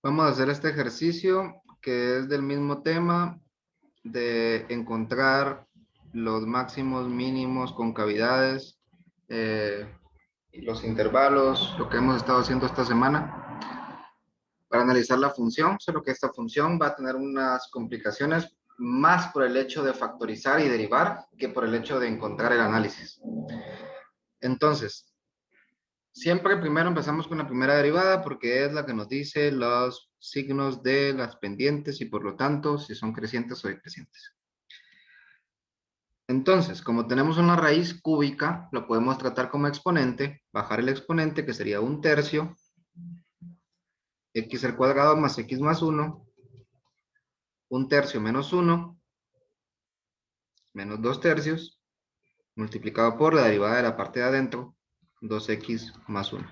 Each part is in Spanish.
Vamos a hacer este ejercicio que es del mismo tema de encontrar los máximos, mínimos, concavidades, y los intervalos, lo que hemos estado haciendo esta semana para analizar la función, solo que esta función va a tener unas complicaciones más por el hecho de factorizar y derivar que por el hecho de encontrar el análisis. Entonces, siempre primero empezamos con la primera derivada porque es la que nos dice los signos de las pendientes y por lo tanto si son crecientes o decrecientes. Entonces, como tenemos una raíz cúbica, lo podemos tratar como exponente, bajar el exponente que sería un tercio, x al cuadrado más x más 1, un tercio menos 1, menos 2 tercios, multiplicado por la derivada de la parte de adentro, 2x más 1.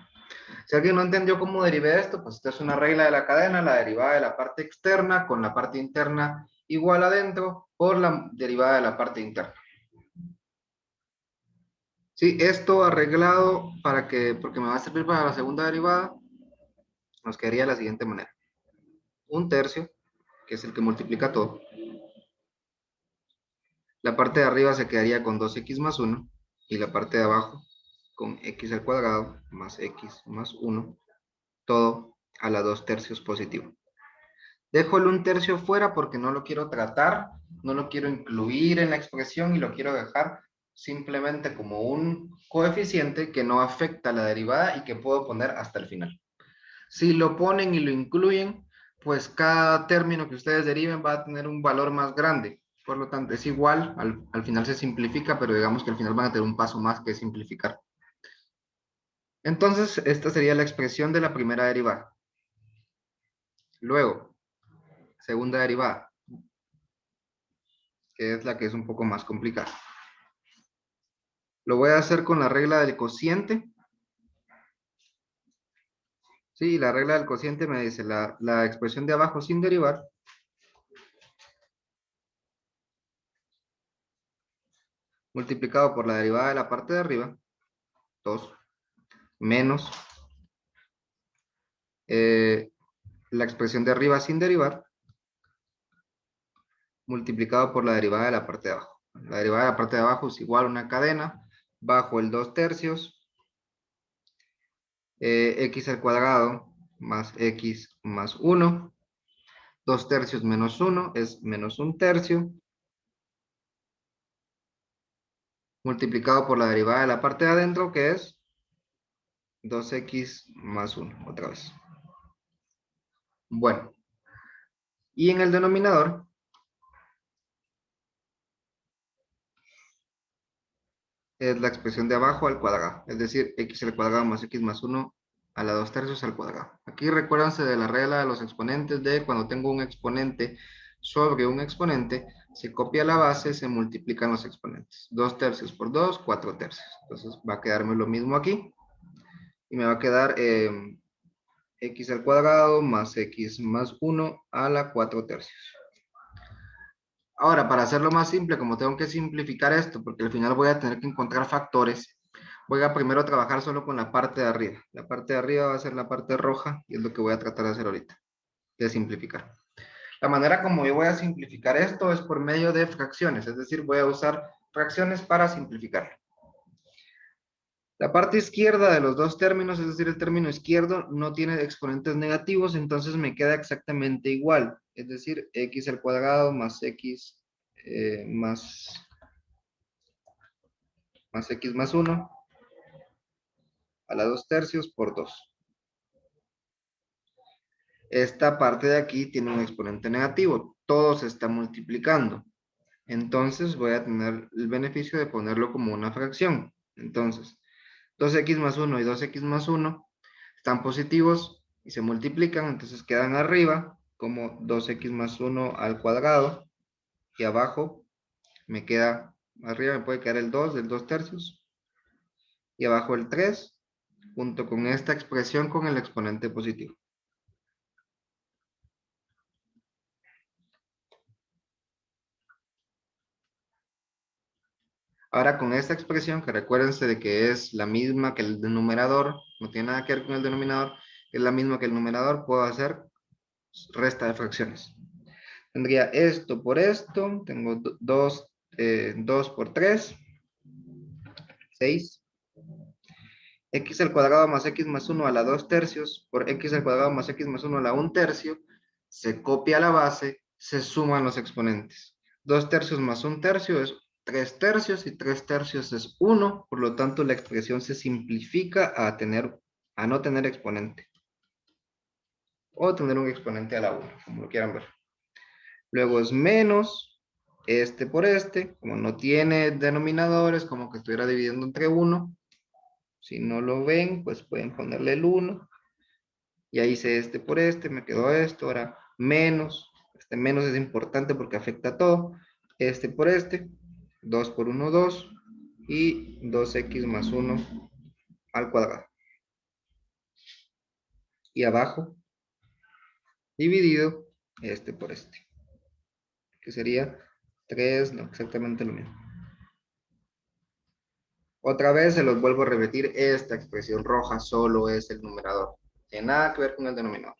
Si alguien no entendió cómo derivé esto, pues esta es una regla de la cadena, la derivada de la parte externa con la parte interna igual adentro por la derivada de la parte interna. Sí, esto arreglado porque me va a servir para la segunda derivada, nos quedaría de la siguiente manera. Un tercio, que es el que multiplica todo. La parte de arriba se quedaría con 2x más 1 y la parte de abajo con x al cuadrado más x más 1, todo a la 2 tercios positivo. Dejo el 1 tercio fuera porque no lo quiero tratar, no lo quiero incluir en la expresión y lo quiero dejar simplemente como un coeficiente que no afecta la derivada y que puedo poner hasta el final. Si lo ponen y lo incluyen, pues cada término que ustedes deriven va a tener un valor más grande. Por lo tanto, es igual, al final se simplifica, pero digamos que al final van a tener un paso más que simplificar. Entonces, esta sería la expresión de la primera derivada. Luego, segunda derivada, que es la que es un poco más complicada. Lo voy a hacer con la regla del cociente. Sí, la regla del cociente me dice la expresión de abajo sin derivar multiplicado por la derivada de la parte de arriba, 2, menos la expresión de arriba sin derivar multiplicado por la derivada de la parte de abajo. La derivada de la parte de abajo es igual a una cadena bajo el 2 tercios, x al cuadrado más x más 1, 2 tercios menos 1 es menos 1 tercio, multiplicado por la derivada de la parte de adentro, que es 2x más 1, otra vez. Bueno, y en el denominador, es la expresión de abajo al cuadrado, es decir, x al cuadrado más x más 1 a la 2 tercios al cuadrado. Aquí recuérdense de la regla de los exponentes de cuando tengo un exponente sobre un exponente, se copia la base, se multiplican los exponentes. 2 tercios por 2, 4 tercios. Entonces va a quedarme lo mismo aquí. Y me va a quedar x al cuadrado más x más 1 a la 4 tercios. Ahora, para hacerlo más simple, como tengo que simplificar esto, porque al final voy a tener que encontrar factores, voy a primero trabajar solo con la parte de arriba. La parte de arriba va a ser la parte roja y es lo que voy a tratar de hacer ahorita, de simplificar. La manera como yo voy a simplificar esto es por medio de fracciones, es decir, voy a usar fracciones para simplificar. La parte izquierda de los dos términos, es decir, el término izquierdo, no tiene exponentes negativos, entonces me queda exactamente igual. Es decir, x al cuadrado más x más x más 1 a la 2 tercios por 2. Esta parte de aquí tiene un exponente negativo. Todo se está multiplicando. Entonces voy a tener el beneficio de ponerlo como una fracción. Entonces, 2x más 1 y 2x más 1 están positivos y se multiplican, entonces quedan arriba como 2x más 1 al cuadrado y abajo me queda, arriba me puede quedar el 2 del 2 tercios y abajo el 3 junto con esta expresión con el exponente positivo. Ahora con esta expresión, que recuérdense de que es la misma que el denominador, no tiene nada que ver con el denominador, es la misma que el numerador, puedo hacer resta de fracciones. Tendría esto por esto, tengo 2 por 3, 6. X al cuadrado más X más 1 a la 2 tercios por X al cuadrado más X más 1 a la 1 tercio, se copia la base, se suman los exponentes. 2 tercios más 1 tercio es 3 tercios y 3 tercios es 1, por lo tanto la expresión se simplifica a no tener exponente. O tener un exponente a la 1, como lo quieran ver. Luego es menos este por este, como no tiene denominadores, como que estuviera dividiendo entre 1. Si no lo ven, pues pueden ponerle el 1. Ya hice este por este, me quedó esto, ahora menos. Este menos es importante porque afecta a todo. Este por este, 2 por 1, 2. Y 2x más 1 al cuadrado. Y abajo, dividido este por este. Que sería 3, no, exactamente lo mismo. Otra vez se los vuelvo a repetir, esta expresión roja solo es el numerador. Tiene nada que ver con el denominador.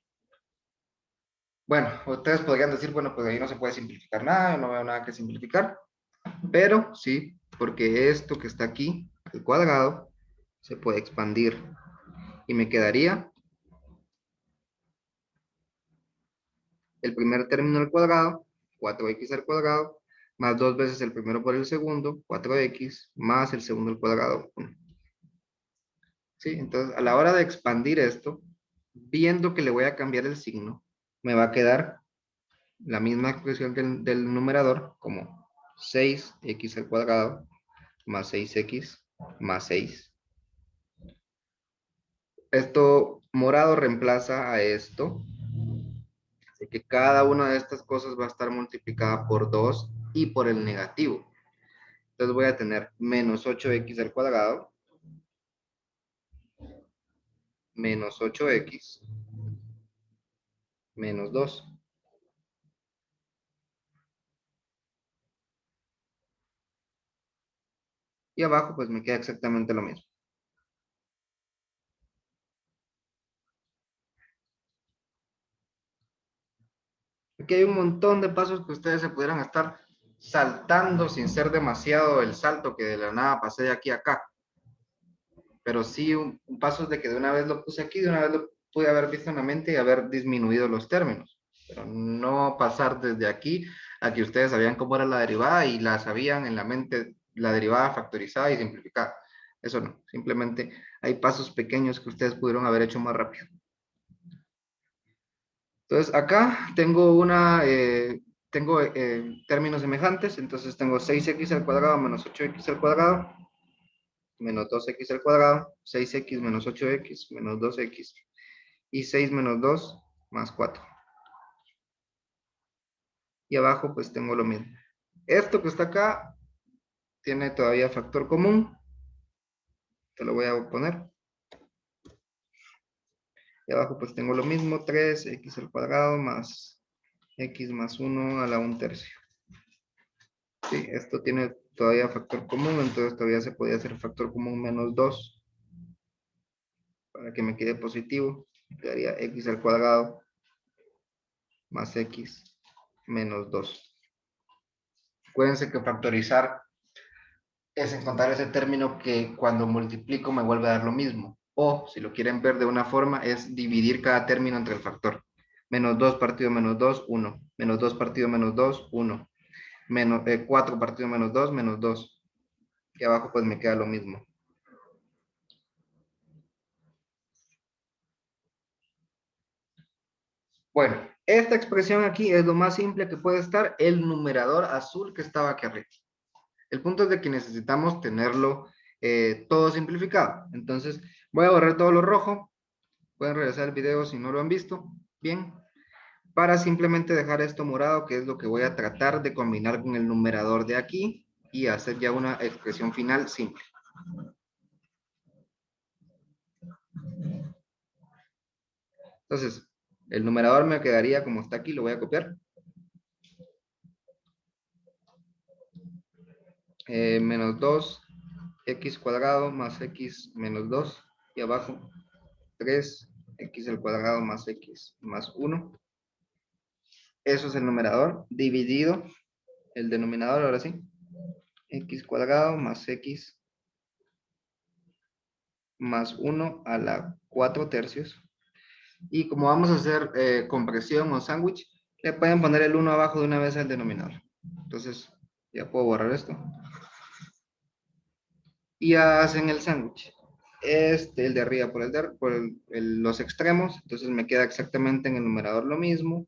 Bueno, ustedes podrían decir, bueno, pues ahí no se puede simplificar nada, yo no veo nada que simplificar, pero sí, porque esto que está aquí, al cuadrado, se puede expandir. Y me quedaría el primer término al cuadrado, 4x al cuadrado, más 2 veces el primero por el segundo, 4x, más el segundo al cuadrado, 1. ¿Sí? Entonces, a la hora de expandir esto, viendo que le voy a cambiar el signo, me va a quedar la misma expresión del numerador, como 6x al cuadrado, más 6x, más 6. Esto morado reemplaza a esto, así que cada una de estas cosas va a estar multiplicada por 2 y por el negativo. Entonces voy a tener menos 8x al cuadrado, menos 8x, menos 2. Y abajo pues me queda exactamente lo mismo. Aquí hay un montón de pasos que ustedes se pudieran estar saltando sin ser demasiado el salto que de la nada pasé de aquí a acá. Pero sí un paso de que de una vez lo puse aquí, de una vez lo pude haber visto en la mente y haber disminuido los términos. Pero no pasar desde aquí a que ustedes sabían cómo era la derivada y la sabían en la mente la derivada factorizada y simplificada. Eso no, simplemente hay pasos pequeños que ustedes pudieron haber hecho más rápido. Entonces acá tengo términos semejantes, entonces tengo 6x al cuadrado menos 8x al cuadrado menos 2x al cuadrado, 6x menos 8x menos 2x y 6 menos 2 más 4. Y abajo pues tengo lo mismo. Esto que está acá tiene todavía factor común, te lo voy a poner. Y abajo pues tengo lo mismo, 3x al cuadrado más x más 1 a la 1 tercio. Sí, esto tiene todavía factor común, entonces todavía se podía hacer factor común menos 2 para que me quede positivo. Quedaría x al cuadrado más x menos 2. Acuérdense que factorizar es encontrar ese término que cuando multiplico me vuelve a dar lo mismo. O, si lo quieren ver de una forma, es dividir cada término entre el factor. Menos 2 partido menos 2, 1. Menos 2 partido menos 2, 1. Menos 4 partido menos 2, menos 2. Y abajo pues me queda lo mismo. Bueno, esta expresión aquí es lo más simple que puede estar, el numerador azul que estaba aquí arriba. El punto es de que necesitamos tenerlo todo simplificado. Entonces, voy a borrar todo lo rojo. Pueden regresar el video si no lo han visto. Bien. Para simplemente dejar esto morado, que es lo que voy a tratar de combinar con el numerador de aquí y hacer ya una expresión final simple. Entonces, el numerador me quedaría como está aquí, lo voy a copiar. Menos 2 x cuadrado más x menos 2 y abajo 3 x al cuadrado más x más 1 Eso es el numerador dividido el denominador, ahora sí. X cuadrado más X más 1 a la 4 tercios. Y como vamos a hacer compresión o sándwich, le pueden poner el 1 abajo de una vez al denominador. Entonces, ya puedo borrar esto. Y hacen el sándwich. El de arriba por los extremos. Entonces me queda exactamente en el numerador lo mismo.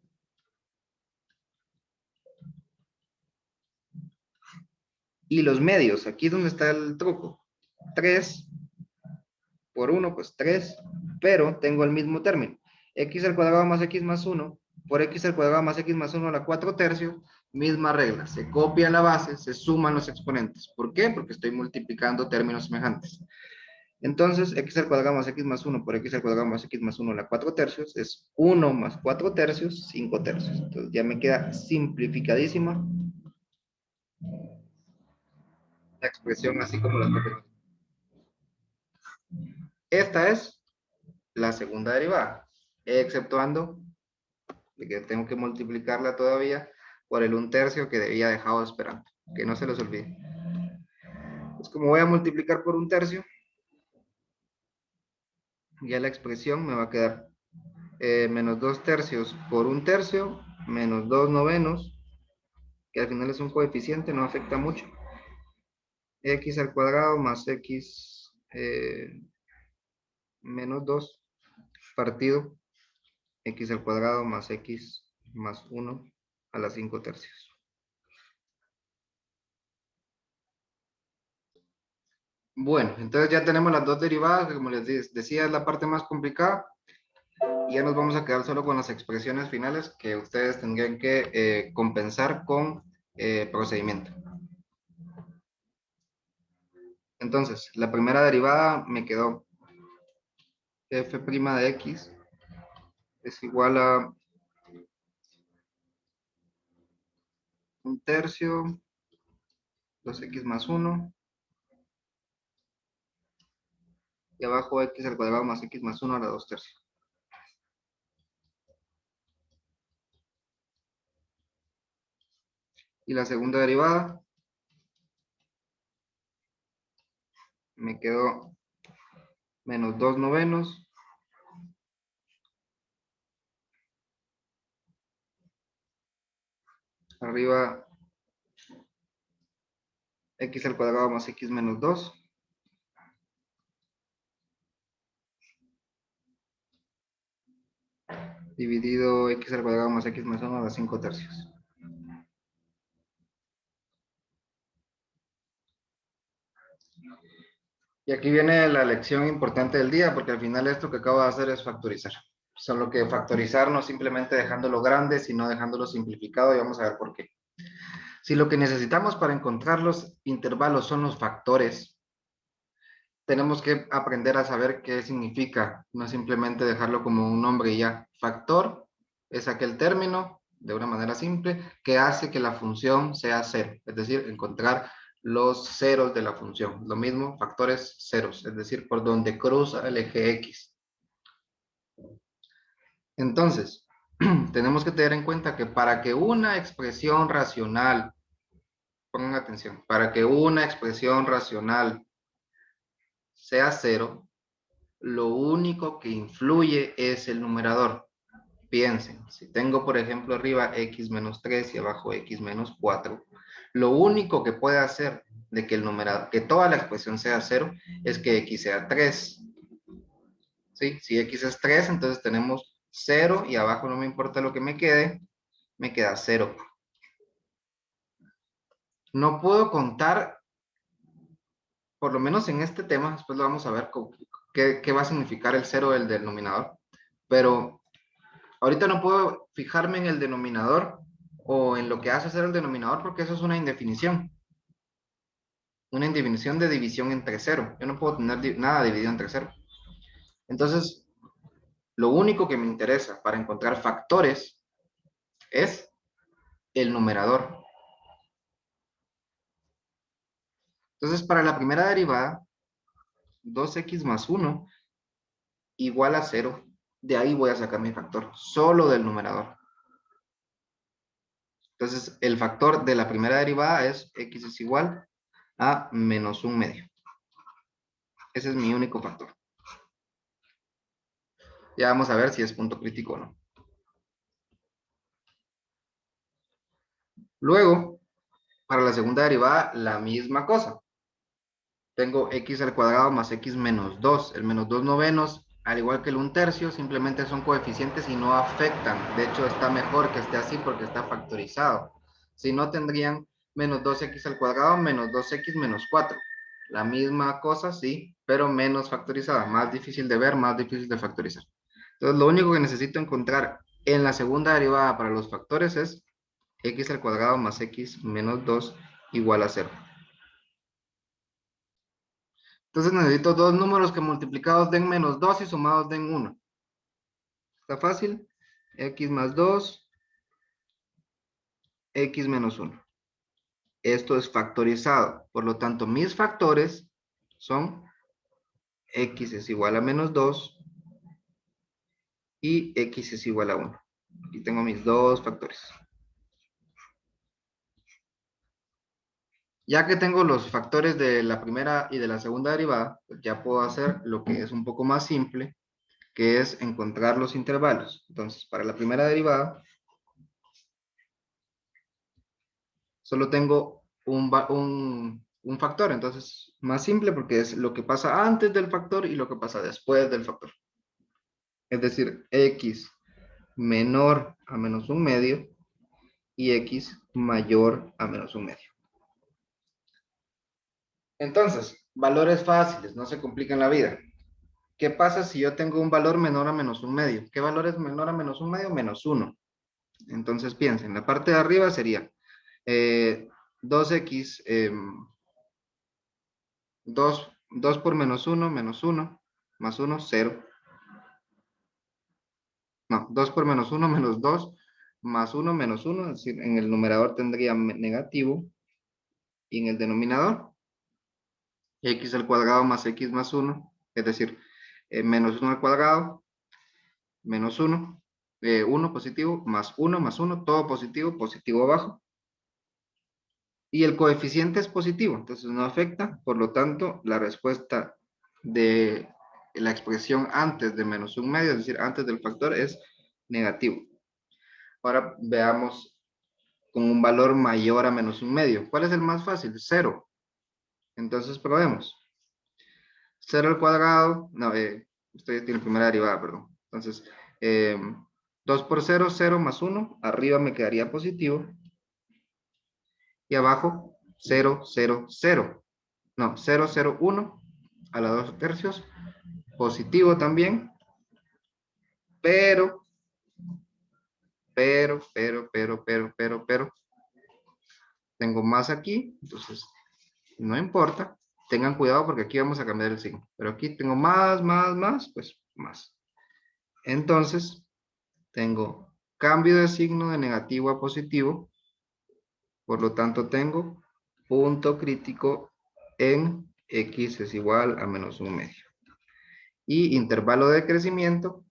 Y los medios, aquí es donde está el truco. 3 por 1, pues 3, pero tengo el mismo término. X al cuadrado más X más 1 por X al cuadrado más X más 1 a la 4 tercios, misma regla. Se copia la base, se suman los exponentes. ¿Por qué? Porque estoy multiplicando términos semejantes. Entonces, X al cuadrado más X más 1 por X al cuadrado más X más 1 a la 4 tercios es 1 más 4 tercios, 5 tercios. Entonces ya me queda simplificadísima la expresión así como la tenemos. Esta es la segunda derivada, exceptuando de que tengo que multiplicarla todavía por el 1/3 que debía dejado esperando. Que no se les olvide. Pues como voy a multiplicar por 1/3, ya la expresión me va a quedar menos 2 tercios por 1/3 menos 2 novenos, que al final es un coeficiente, no afecta mucho. X al cuadrado más X menos 2 partido X al cuadrado más X más 1 a la 5 tercios. Bueno, entonces ya tenemos las dos derivadas, que como les decía es la parte más complicada. Y ya nos vamos a quedar solo con las expresiones finales que ustedes tendrían que compensar con procedimiento. Entonces, la primera derivada me quedó f' de x es igual a 1/3, 2x más 1, y abajo x al cuadrado más x más 1 a la 2 tercios. Y la segunda derivada me quedó menos 2 novenos arriba x al cuadrado más x menos 2 dividido x al cuadrado más x más 1 a la 5 tercios. Y aquí viene la lección importante del día, porque al final esto que acabo de hacer es factorizar. Solo que factorizar no simplemente dejándolo grande, sino dejándolo simplificado, y vamos a ver por qué. Si lo que necesitamos para encontrar los intervalos son los factores, tenemos que aprender a saber qué significa, no simplemente dejarlo como un nombre y ya. Factor es aquel término, de una manera simple, que hace que la función sea cero, es decir, encontrar los ceros de la función. Lo mismo, factores ceros, es decir, por donde cruza el eje X. Entonces, tenemos que tener en cuenta que para que una expresión racional, pongan atención, para que una expresión racional sea cero, lo único que influye es el numerador. Piensen, si tengo por ejemplo arriba x menos 3 y abajo x menos 4, lo único que puede hacer de que el numerador, que toda la expresión sea cero, es que x sea 3. ¿Sí? Si x es 3, entonces tenemos 0 y abajo no me importa lo que me quede, me queda 0. No puedo contar, por lo menos en este tema, después lo vamos a ver qué va a significar el 0 del denominador, pero ahorita no puedo fijarme en el denominador o en lo que hace ser el denominador porque eso es una indefinición. Una indefinición de división entre cero. Yo no puedo tener nada dividido entre cero. Entonces, lo único que me interesa para encontrar factores es el numerador. Entonces, para la primera derivada, 2x más 1 igual a 0. De ahí voy a sacar mi factor, solo del numerador. Entonces, el factor de la primera derivada es x es igual a menos un medio. Ese es mi único factor. Ya vamos a ver si es punto crítico o no. Luego, para la segunda derivada, la misma cosa. Tengo x al cuadrado más x menos 2. El menos 2 novenos, al igual que el 1/3, simplemente son coeficientes y no afectan. De hecho, está mejor que esté así porque está factorizado. Si no, tendrían menos 2x al cuadrado menos 2x menos 4. La misma cosa, sí, pero menos factorizada. Más difícil de ver, más difícil de factorizar. Entonces, lo único que necesito encontrar en la segunda derivada para los factores es x al cuadrado más x menos 2 igual a 0. Entonces necesito dos números que multiplicados den menos 2 y sumados den 1. ¿Está fácil? X más 2, X menos 1. Esto es factorizado. Por lo tanto, mis factores son X es igual a menos 2 y X es igual a 1. Aquí tengo mis dos factores. Ya que tengo los factores de la primera y de la segunda derivada, pues ya puedo hacer lo que es un poco más simple, que es encontrar los intervalos. Entonces, para la primera derivada, solo tengo un factor, entonces más simple porque es lo que pasa antes del factor y lo que pasa después del factor. Es decir, x menor a menos un medio y x mayor a menos un medio. Entonces, valores fáciles, no se complican la vida. ¿Qué pasa si yo tengo un valor menor a menos un medio? ¿Qué valor es menor a menos un medio? Menos 1. Entonces piensen, la parte de arriba sería 2x 2 por menos 1, más 1, 0. No, 2 por menos 1, menos 2, más 1, menos 1. Es decir, en el numerador tendría negativo. Y en el denominador, x al cuadrado más x más 1. Es decir, menos 1 al cuadrado, menos 1. 1 positivo, más 1, todo positivo, positivo abajo. Y el coeficiente es positivo, entonces no afecta. Por lo tanto, la respuesta de la expresión antes de menos un medio, es decir, antes del factor, es negativo. Ahora veamos con un valor mayor a menos un medio. ¿Cuál es el más fácil? 0. Entonces probemos. 0 al cuadrado, no, usted tiene primera derivada, perdón. Entonces, 2 por 0, 0 más 1. Arriba me quedaría positivo. Y abajo, 0, 0, 0. No, 0, 0, 1 a la 2/3. Positivo también. Pero, tengo más aquí. Entonces, no importa. Tengan cuidado porque aquí vamos a cambiar el signo. Pero aquí tengo más, pues más. Entonces, tengo cambio de signo de negativo a positivo. Por lo tanto, tengo punto crítico en x es igual a menos un medio. Y intervalo de crecimiento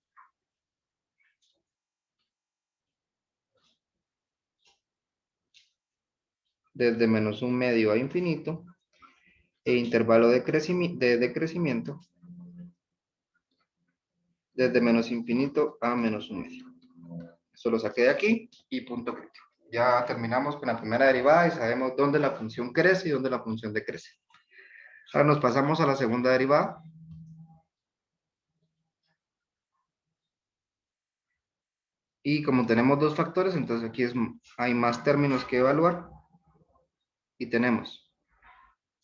desde menos un medio a infinito. E intervalo de crecimiento desde menos infinito a menos un medio. Eso lo saqué de aquí y punto crítico. Ya terminamos con la primera derivada y sabemos dónde la función crece y dónde la función decrece. Ahora nos pasamos a la segunda derivada. Y como tenemos dos factores, entonces aquí hay más términos que evaluar. Y tenemos,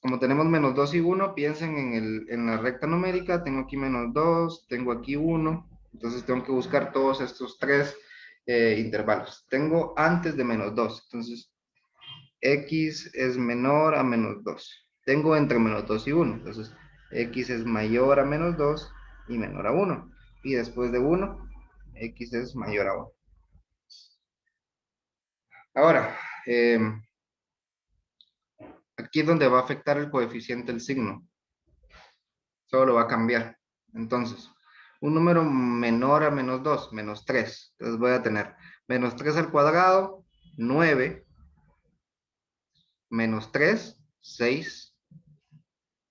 como tenemos menos 2 y 1, piensen en la recta numérica. Tengo aquí menos 2, tengo aquí 1. Entonces tengo que buscar todos estos tres intervalos. Tengo antes de menos 2. Entonces, x es menor a menos 2. Tengo entre menos 2 y 1. Entonces, x es mayor a menos 2 y menor a 1. Y después de 1, x es mayor a 1. Ahora, aquí es donde va a afectar el coeficiente del signo. Solo lo va a cambiar. Entonces, un número menor a menos 2, menos 3. Entonces voy a tener menos 3 al cuadrado 9, menos 3, 6,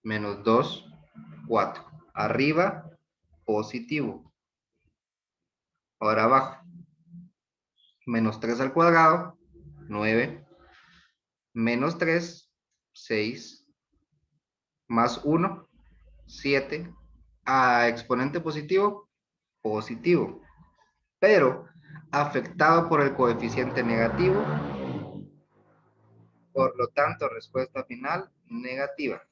menos 2, 4. Arriba, positivo. Ahora abajo, menos 3 al cuadrado, 9, menos 3, 6, más 1, 7, a exponente positivo, positivo, pero afectado por el coeficiente negativo, por lo tanto, respuesta final, negativa.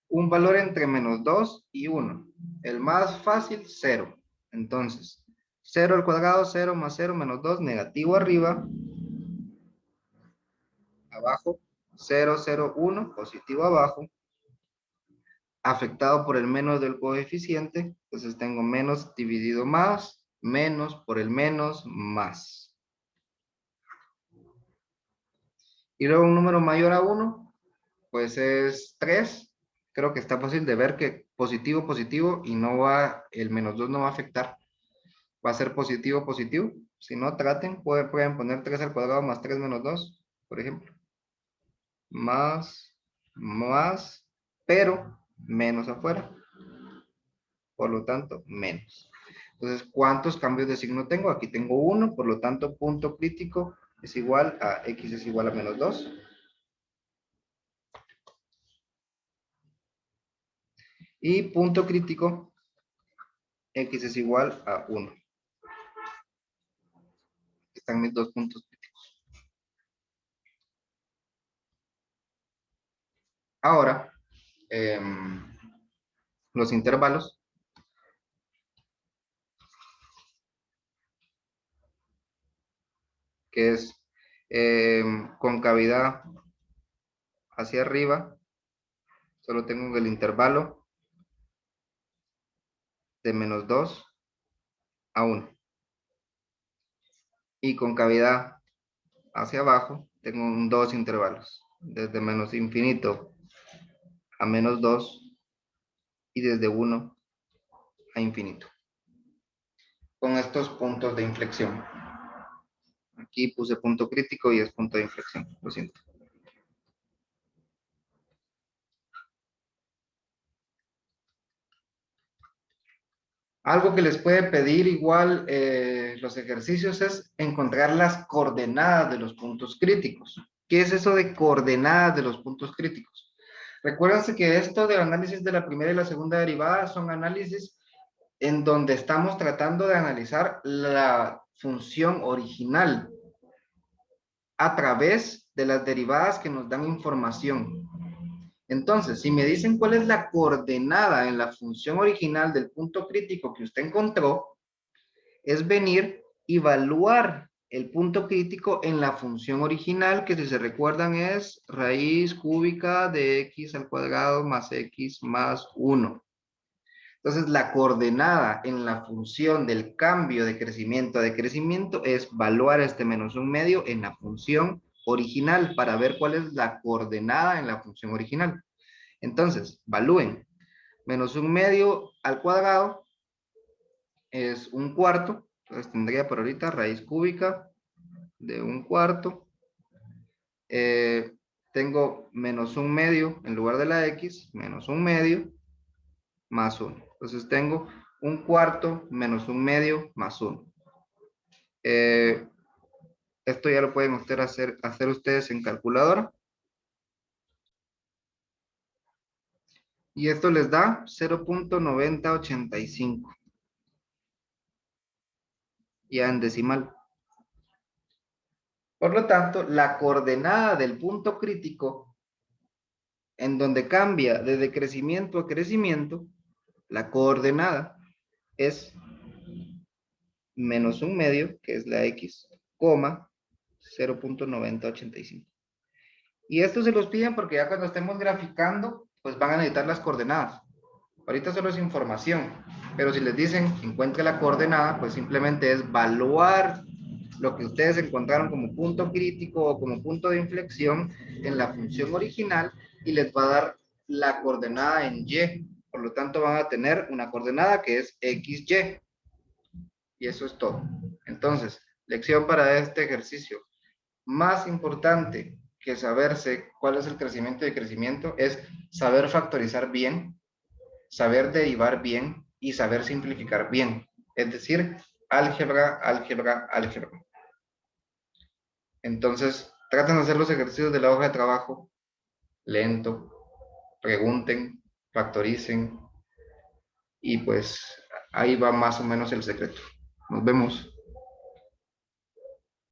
Un valor entre menos 2 y 1. El más fácil, 0. Entonces, 0 al cuadrado, 0 más 0 menos 2, negativo arriba. Abajo, 0, 0, 1, positivo abajo. Afectado por el menos del coeficiente, entonces tengo menos dividido más, menos por el menos, más. Y luego un número mayor a 1, pues es 3. Creo que está fácil de ver que positivo, positivo, y no va, el menos 2 no va a afectar. Va a ser positivo, positivo. Si no, traten, pueden poner 3 al cuadrado más 3 menos 2, por ejemplo. Más, pero menos afuera. Por lo tanto, menos. Entonces, ¿cuántos cambios de signo tengo? Aquí tengo 1, por lo tanto, punto crítico es igual a x es igual a menos 2. Y punto crítico, x es igual a 1. Están mis dos puntos críticos. Ahora, los intervalos. Que es concavidad hacia arriba, solo tengo el intervalo de menos 2 a 1. Y concavidad hacia abajo, tengo dos intervalos, desde menos infinito a menos 2 y desde 1 a infinito. Con estos puntos de inflexión. Aquí puse punto crítico y es punto de inflexión, lo siento. Algo que les puede pedir igual los ejercicios es encontrar las coordenadas de los puntos críticos. ¿Qué es eso de coordenadas de los puntos críticos? Recuérdense que esto del análisis de la primera y la segunda derivada son análisis en donde estamos tratando de analizar la función original a través de las derivadas que nos dan información. Entonces, si me dicen cuál es la coordenada en la función original del punto crítico que usted encontró, es venir y evaluar el punto crítico en la función original, que si se recuerdan es raíz cúbica de x al cuadrado más x más 1. Entonces, la coordenada en la función del cambio de crecimiento a decrecimiento es evaluar este menos un medio en la función original para ver cuál es la coordenada en la función original. Entonces, evalúen. Menos un medio al cuadrado es un cuarto. Entonces tendría por ahorita raíz cúbica de un cuarto. Tengo menos un medio en lugar de la x, menos un medio más 1. Entonces tengo un cuarto menos un medio más 1. Esto ya lo pueden hacer ustedes en calculadora. Y esto les da 0.9085. Ya en decimal. Por lo tanto, la coordenada del punto crítico, en donde cambia de decrecimiento a crecimiento, la coordenada es menos un medio, que es la x, coma 0.9085. Y esto se los piden porque ya cuando estemos graficando, pues van a necesitar las coordenadas. Ahorita solo es información, pero si les dicen encuentre la coordenada, pues simplemente es evaluar lo que ustedes encontraron como punto crítico o como punto de inflexión en la función original y les va a dar la coordenada en y. Por lo tanto, van a tener una coordenada que es xy. Y eso es todo. Entonces, lección para este ejercicio. Más importante que saberse cuál es el crecimiento de crecimiento es saber factorizar bien, saber derivar bien y saber simplificar bien. Es decir, álgebra, álgebra, álgebra. Entonces, traten de hacer los ejercicios de la hoja de trabajo lento, pregunten, factoricen y pues ahí va más o menos el secreto. Nos vemos.